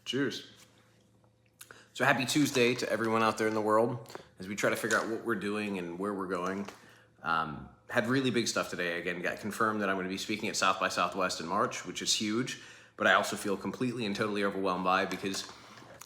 Cheers. So happy Tuesday to everyone out there in the world as we try to figure out what we're doing and where we're going. Had really big stuff today. Again, got confirmed that I'm going to be speaking at South by Southwest in March, which is huge, but I also feel completely and totally overwhelmed by because,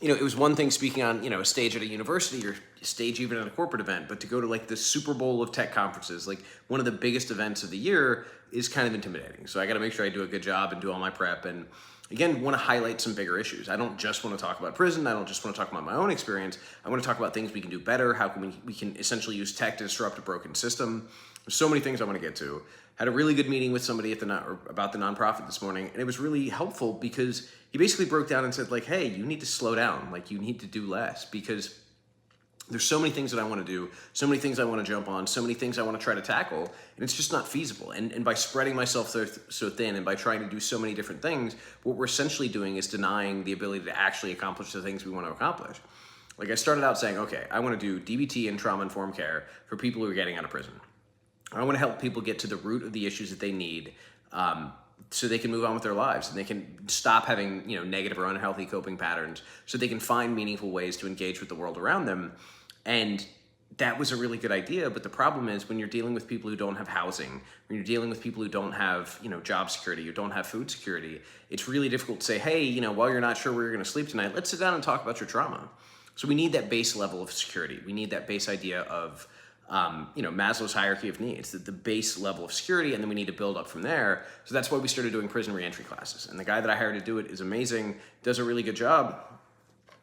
it was one thing speaking on, a stage at a university or stage even at a corporate event, but to go to like the Super Bowl of tech conferences, like one of the biggest events of the year, is kind of intimidating. So I got to make sure I do a good job and do all my prep and again, want to highlight some bigger issues. I don't just want to talk about prison. I don't just want to talk about my own experience. I want to talk about things we can do better. How can we can essentially use tech to disrupt a broken system. There's so many things I want to get to. Had a really good meeting with somebody about the nonprofit this morning, and it was really helpful because he basically broke down and said like, hey, you need to slow down. Like you need to do less because there's so many things that I want to do, so many things I want to jump on, so many things I want to try to tackle, and it's just not feasible. And by spreading myself so thin and by trying to do so many different things, what we're essentially doing is denying the ability to actually accomplish the things we want to accomplish. Like I started out saying, okay, I want to do DBT and trauma-informed care for people who are getting out of prison. I want to help people get to the root of the issues that they need so they can move on with their lives and they can stop having negative or unhealthy coping patterns so they can find meaningful ways to engage with the world around them. And that was a really good idea, but the problem is when you're dealing with people who don't have housing, when you're dealing with people who don't have, job security, who don't have food security, it's really difficult to say, hey, while you're not sure where you're going to sleep tonight, let's sit down and talk about your trauma. So we need that base level of security. We need that base idea of, Maslow's hierarchy of needs, the base level of security, and then we need to build up from there. So that's why we started doing prison reentry classes. And the guy that I hired to do it is amazing, does a really good job.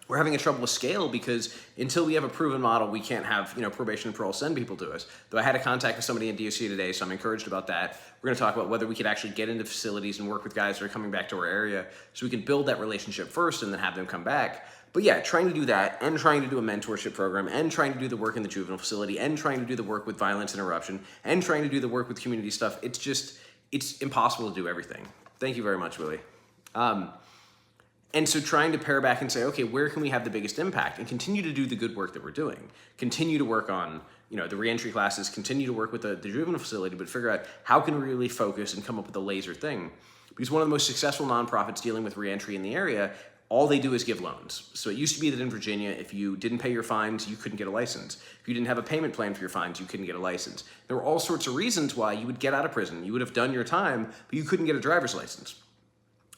We're having a trouble with scale because until we have a proven model, we can't have, probation and parole send people to us. Though I had a contact with somebody in DOC today, so I'm encouraged about that. We're gonna talk about whether we could actually get into facilities and work with guys that are coming back to our area so we can build that relationship first and then have them come back. But yeah, trying to do that and trying to do a mentorship program and trying to do the work in the juvenile facility and trying to do the work with violence interruption and trying to do the work with community stuff, it's impossible to do everything. Thank you very much, Willie. And so trying to pare back and say, okay, where can we have the biggest impact and continue to do the good work that we're doing? Continue to work on, the reentry classes, continue to work with the juvenile facility, but figure out how can we really focus and come up with a laser thing. Because one of the most successful nonprofits dealing with reentry in the area, all they do is give loans. So it used to be that in Virginia, if you didn't pay your fines, you couldn't get a license. If you didn't have a payment plan for your fines, you couldn't get a license. There were all sorts of reasons why you would get out of prison. You would have done your time, but you couldn't get a driver's license.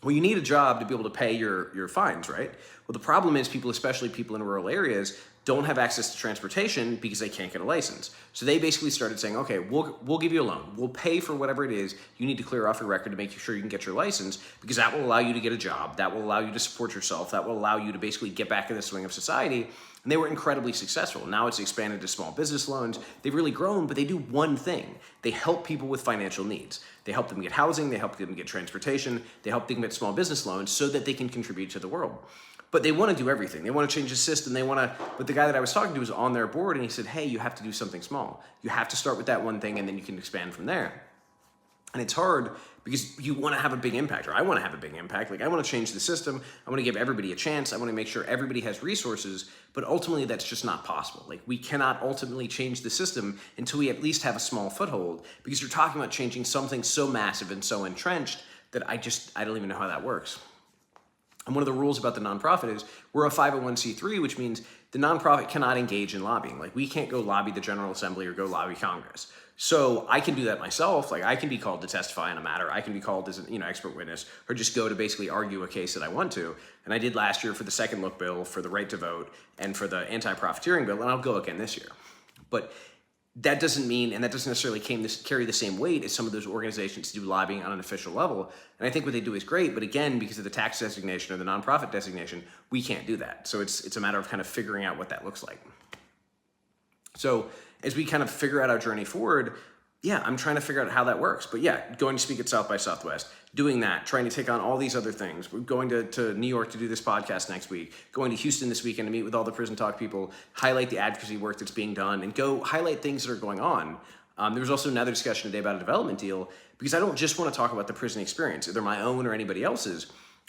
Well, you need a job to be able to pay your fines, right? Well, the problem is people, especially people in rural areas, don't have access to transportation because they can't get a license. So they basically started saying, okay, we'll give you a loan. We'll pay for whatever it is you need to clear off your record to make sure you can get your license because that will allow you to get a job. That will allow you to support yourself. That will allow you to basically get back in the swing of society. And they were incredibly successful. Now it's expanded to small business loans. They've really grown, but they do one thing. They help people with financial needs. They help them get housing. They help them get transportation. They help them get small business loans so that they can contribute to the world. But they want to do everything. They want to change the system. But the guy that I was talking to was on their board and he said, hey, you have to do something small. You have to start with that one thing and then you can expand from there. And it's hard because you want to have a big impact, or I want to have a big impact. Like I want to change the system. I want to give everybody a chance. I want to make sure everybody has resources, but ultimately that's just not possible. Like we cannot ultimately change the system until we at least have a small foothold because you're talking about changing something so massive and so entrenched that I don't even know how that works. And one of the rules about the nonprofit is we're a 501c3, which means the nonprofit cannot engage in lobbying. Like we can't go lobby the General Assembly or go lobby Congress. So I can do that myself. Like I can be called to testify on a matter. I can be called as an expert witness or just go to basically argue a case that I want to. And I did last year for the second look bill, for the right to vote, and for the anti-profiteering bill, and I'll go again this year. But that doesn't mean, and that doesn't necessarily carry the same weight as some of those organizations do lobbying on an official level. And I think what they do is great, but again, because of the tax designation or the nonprofit designation, we can't do that. So it's a matter of kind of figuring out what that looks like. So as we kind of figure out our journey forward, yeah, I'm trying to figure out how that works. But yeah, going to speak at South by Southwest, doing that, trying to take on all these other things. We're going to New York to do this podcast next week, going to Houston this weekend to meet with all the Prison Talk people, highlight the advocacy work that's being done, and go highlight things that are going on. There was also another discussion today about a development deal, because I don't just want to talk about the prison experience, either my own or anybody else's.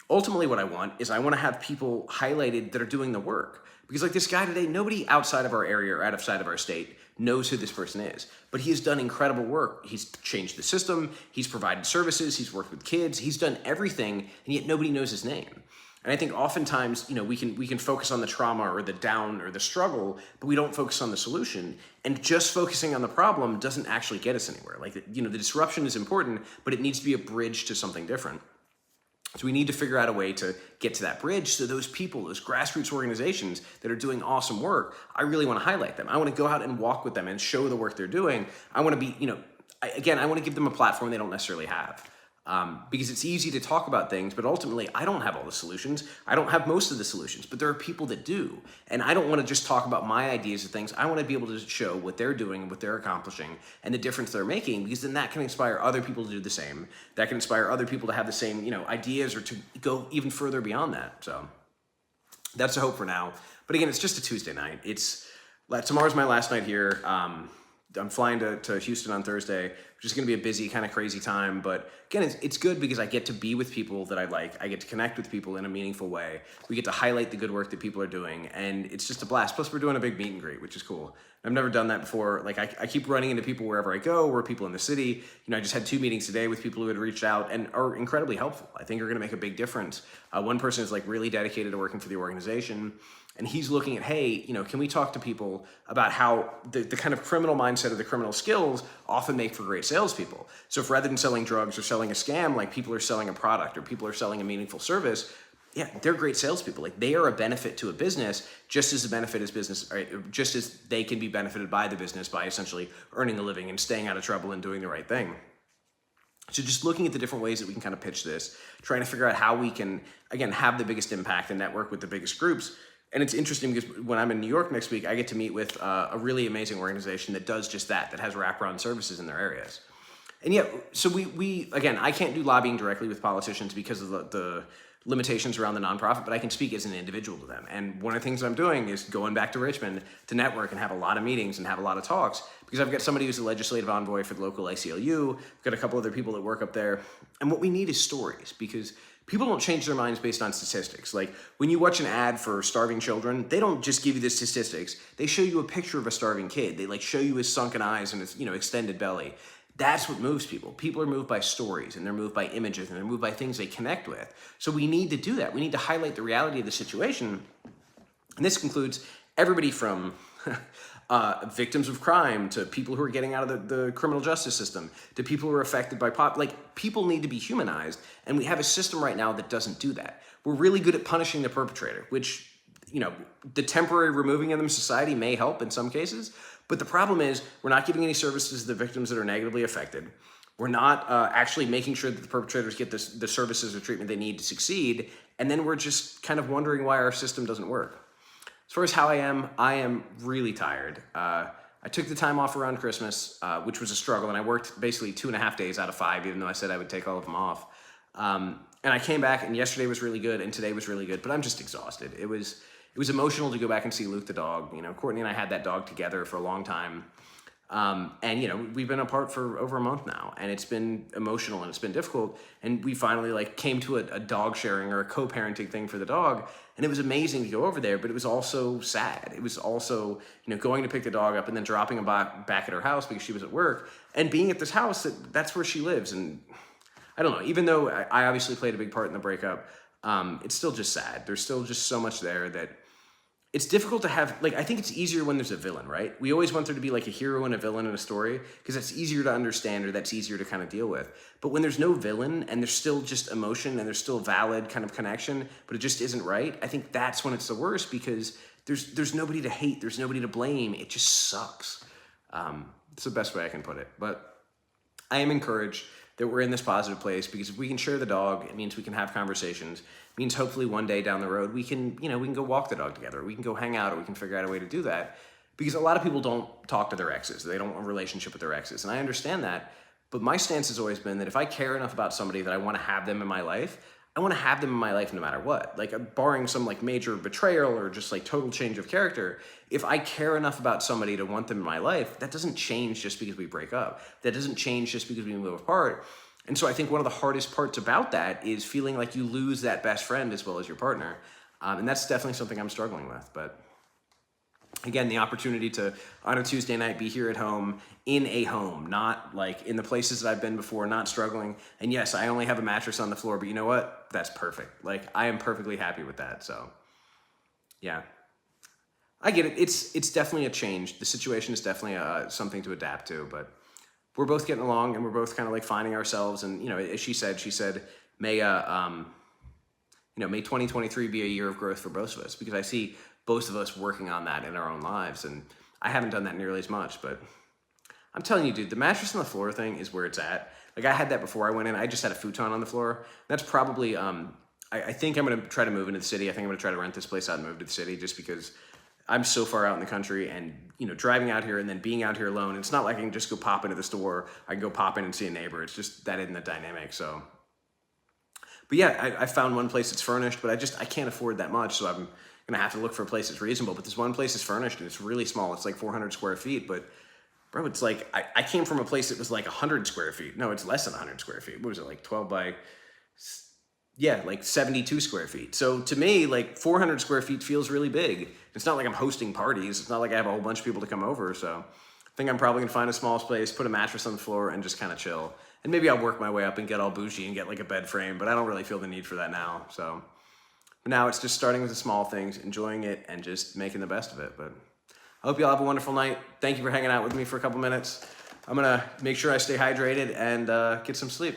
Ultimately, what I want is I want to have people highlighted that are doing the work. Because like this guy today, nobody outside of our area or outside of our state knows who this person is. But he has done incredible work. He's changed the system. He's provided services. He's worked with kids. He's done everything, and yet nobody knows his name. And I think oftentimes, we can focus on the trauma or the down or the struggle, but we don't focus on the solution. And just focusing on the problem doesn't actually get us anywhere. Like, the disruption is important, but it needs to be a bridge to something different. So we need to figure out a way to get to that bridge. So those people, those grassroots organizations that are doing awesome work, I really want to highlight them. I want to go out and walk with them and show the work they're doing. I want to be, I want to give them a platform they don't necessarily have. Because it's easy to talk about things, but ultimately I don't have all the solutions. I don't have most of the solutions, but there are people that do. And I don't want to just talk about my ideas of things. I want to be able to show what they're doing, what they're accomplishing, and the difference they're making, because then that can inspire other people to do the same. That can inspire other people to have the same, ideas, or to go even further beyond that. So that's the hope for now. But again, it's just a Tuesday night. Tomorrow's my last night here. I'm flying to Houston on Thursday, which is going to be a busy, kind of crazy time. But again, it's good because I get to be with people that I like. I get to connect with people in a meaningful way. We get to highlight the good work that people are doing, and it's just a blast. Plus, we're doing a big meet and greet, which is cool. I've never done that before. Like, I keep running into people wherever I go, or people in the city. I just had 2 meetings today with people who had reached out and are incredibly helpful. I think are going to make a big difference. One person is like really dedicated to working for the organization. And he's looking at, hey, can we talk to people about how the kind of criminal mindset or the criminal skills often make for great salespeople? So if rather than selling drugs or selling a scam, like people are selling a product or people are selling a meaningful service, yeah, they're great salespeople. Like, they are a benefit to a business, just as a benefit as business, right? Just as they can be benefited by the business by essentially earning a living and staying out of trouble and doing the right thing. So just looking at the different ways that we can kind of pitch this, trying to figure out how we can, again, have the biggest impact and network with the biggest groups. And it's interesting because when I'm in New York next week, I get to meet with a really amazing organization that does just that has wraparound services in their areas. And yeah, so we again, I can't do lobbying directly with politicians because of the limitations around the nonprofit, but I can speak as an individual to them. And one of the things I'm doing is going back to Richmond to network and have a lot of meetings and have a lot of talks, because I've got somebody who's a legislative envoy for the local ACLU, I've got a couple other people that work up there. And what we need is stories, because people don't change their minds based on statistics. Like, when you watch an ad for starving children, they don't just give you the statistics. They show you a picture of a starving kid. They show you his sunken eyes and his, extended belly. That's what moves people. People are moved by stories, and they're moved by images, and they're moved by things they connect with. So we need to do that. We need to highlight the reality of the situation. And this includes everybody from victims of crime to people who are getting out of the criminal justice system to people who are affected by people need to be humanized. And we have a system right now that doesn't do that. We're really good at punishing the perpetrator, which, the temporary removing of them from society may help in some cases. But the problem is we're not giving any services to the victims that are negatively affected. We're not actually making sure that the perpetrators get the services or treatment they need to succeed. And then we're just kind of wondering why our system doesn't work. As far as how I am really tired. I took the time off around Christmas, which was a struggle, and I worked basically 2.5 days out of 5, even though I said I would take all of them off. And I came back, and yesterday was really good, and today was really good, but I'm just exhausted. It was emotional to go back and see Luke the dog. Courtney and I had that dog together for a long time. And we've been apart for over a month now, and it's been emotional and it's been difficult. And we finally came to a dog sharing or a co-parenting thing for the dog. And it was amazing to go over there, but it was also sad. It was also, going to pick the dog up and then dropping him back at her house because she was at work, and being at this house that's where she lives. And I don't know, even though I obviously played a big part in the breakup, it's still just sad. There's still just so much there that it's difficult to have, I think it's easier when there's a villain, right? We always want there to be a hero and a villain in a story because that's easier to understand, or that's easier to kind of deal with. But when there's no villain and there's still just emotion and there's still valid kind of connection, but it just isn't right, I think that's when it's the worst, because there's nobody to hate, there's nobody to blame. It just sucks. It's the best way I can put it. But I am encouraged that we're in this positive place, because if we can share the dog, it means we can have conversations. It means hopefully one day down the road we can go walk the dog together, we can go hang out, or we can figure out a way to do that. Because a lot of people don't talk to their exes. They don't want a relationship with their exes. And I understand that. But my stance has always been that if I care enough about somebody that I want to have them in my life, I want to have them in my life no matter what. Barring some major betrayal or just total change of character, if I care enough about somebody to want them in my life, that doesn't change just because we break up. That doesn't change just because we move apart. And so I think one of the hardest parts about that is feeling like you lose that best friend as well as your partner. And that's definitely something I'm struggling with. But again, the opportunity to, on a Tuesday night, be here at home, in a home, not like in the places that I've been before, not struggling. And yes, I only have a mattress on the floor, but you know what? That's perfect. Like, I am perfectly happy with that. So, yeah. I get it. It's definitely a change. The situation is definitely something to adapt to, but we're both getting along and we're both kind of like finding ourselves. And, you know, as she said, may, may 2023 be a year of growth for both of us, because I see both of us working on that in our own lives. And I haven't done that nearly as much, but I'm telling you, dude, the mattress on the floor thing is where it's at. Like, I had that before I went in. I just had a futon on the floor. That's probably, I think I'm going to try to move into the city. I think I'm going to try to rent this place out and move to the city, just because I'm so far out in the country, and, you know, driving out here and then being out here alone, it's not like I can just go pop into the store. I can go pop in and see a neighbor. It's just that isn't the dynamic. So, but yeah, I found one place that's furnished, but I can't afford that much. So I'm going to have to look for a place that's reasonable. But this one place is furnished and it's really small. It's like 400 square feet, but bro, it's like, I came from a place that was like 100 square feet. No, it's less than 100 square feet. What was it, like 12 by, yeah, like 72 square feet. So to me, like 400 square feet feels really big. It's not like I'm hosting parties. It's not like I have a whole bunch of people to come over. So I think I'm probably gonna find a small space, put a mattress on the floor, and just kind of chill. And maybe I'll work my way up and get all bougie and get like a bed frame, but I don't really feel the need for that now. So now it's just starting with the small things, enjoying it, and just making the best of it. But I hope you all have a wonderful night. Thank you for hanging out with me for a couple minutes. I'm gonna make sure I stay hydrated and get some sleep.